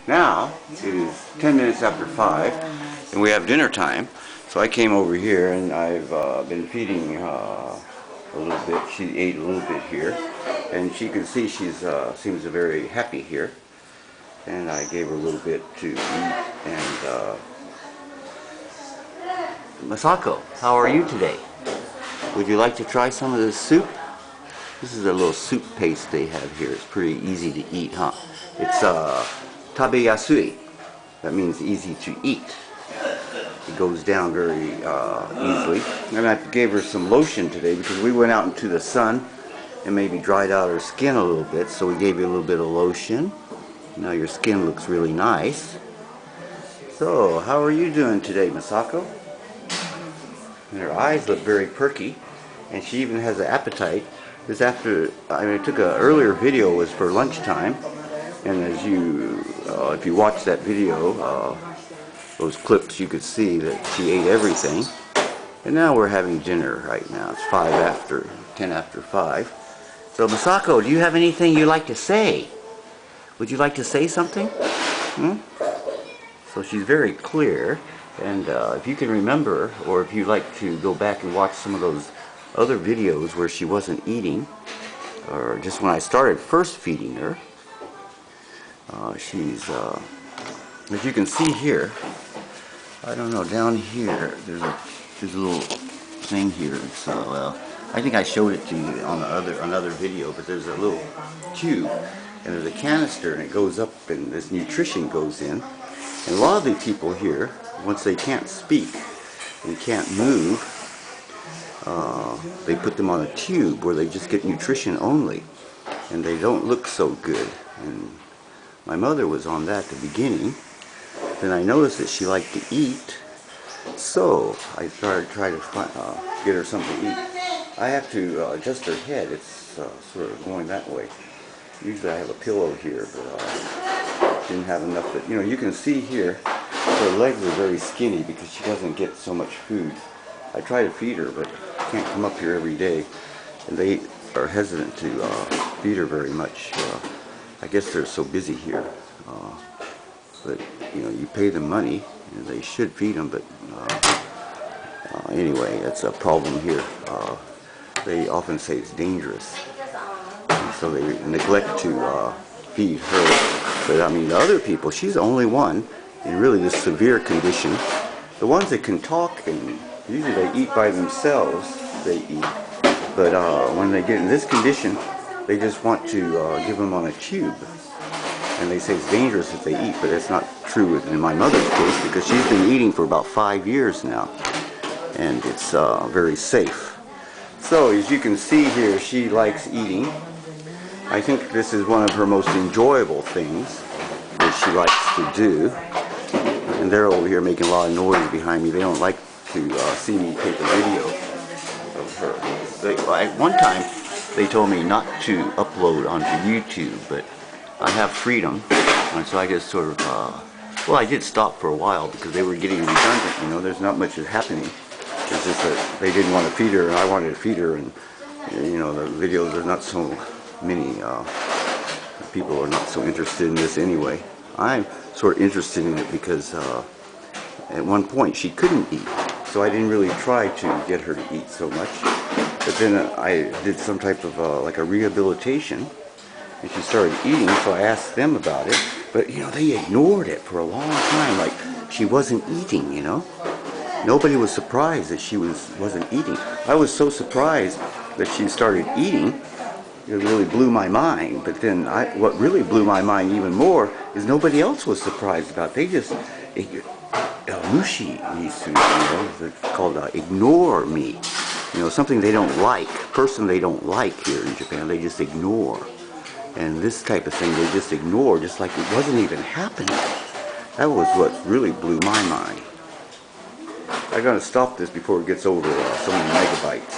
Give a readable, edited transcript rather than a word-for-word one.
Now it is 10 minutes after 5 and we have dinner time. So I came over here and I've been feeding a little bit. She ate a little bit here and she can see she's seems very happy here. And I gave her a little bit to eat. And Masako, how are you today? Would you like to try some of this soup? This is a little soup paste they have here. It's pretty easy to eat, huh? It's tabeyasui. That means easy to eat. It goes down very easily. And I gave her some lotion today because we went out into the sun and maybe dried out her skin a little bit. So we gave you a little bit of lotion. Now your skin looks really nice. So, how are you doing today, Masako? And her eyes look very perky, and she even has an appetite. This I took an earlier video was for lunchtime, and as you, if you watch that video, those clips, you could see that she ate everything. And now we're having dinner right now. It's 10 after 5. So Masako, do you have anything you'd like to say? Would you like to say something? So she's very clear, and if you can remember, or if you'd like to go back and watch some of those other videos where she wasn't eating, or just when I started first feeding her, she's, as you can see here, I don't know, down here, there's a little thing here. It's, well, I think I showed it to you on another video, but there's a little tube, and there's a canister, and it goes up, and this nutrition goes in. And a lot of the people here, once they can't speak and can't move, they put them on a tube where they just get nutrition only, and they don't look so good. And my mother was on that at the beginning. Then I noticed that she liked to eat, so I started trying to get her something to eat. I have to adjust her head. It's sort of going that way. Usually I have a pillow here, but didn't have enough. But you know, you can see here her legs are very skinny because she doesn't get so much food. I try to feed her, but can't come up here every day, and they are hesitant to feed her very much. I guess they're so busy here. But you know, you pay them money, and they should feed them. But anyway, that's a problem here. They often say it's dangerous, and so they neglect to feed her. But I mean, the other people, she's the only one in really this severe condition. The ones that can talk, and usually they eat by themselves, they eat. But when they get in this condition, they just want to give them on a tube. And they say it's dangerous if they eat, but that's not true in my mother's case, because she's been eating for about 5 years now. And it's very safe. So as you can see here, she likes eating. I think this is one of her most enjoyable things that she likes to do. And they're over here making a lot of noise behind me. They don't like to see me take a video of her. At one time, they told me not to upload onto YouTube, but I have freedom, and so I just sort of, well, I did stop for a while because they were getting redundant, you know, there's not much is happening. It's just that they didn't want to feed her, and I wanted to feed her, and, you know, the videos are not so many, people are not so interested in this anyway. I'm sort of interested in it because at one point she couldn't eat, so I didn't really try to get her to eat so much. But then I did some type of like a rehabilitation, and she started eating, so I asked them about it. But you know, they ignored it for a long time, like she wasn't eating, you know. Nobody was surprised that she wasn't eating. I was so surprised that she started eating. It really blew my mind. But then what really blew my mind even more is nobody else was surprised about it. They just, mushi needs to, you know, it's called ignore me. You know, something they don't like, person they don't like here in Japan, they just ignore. And this type of thing they just ignore, just like it wasn't even happening. That was what really blew my mind. I'm going to stop this before it gets over so many megabytes.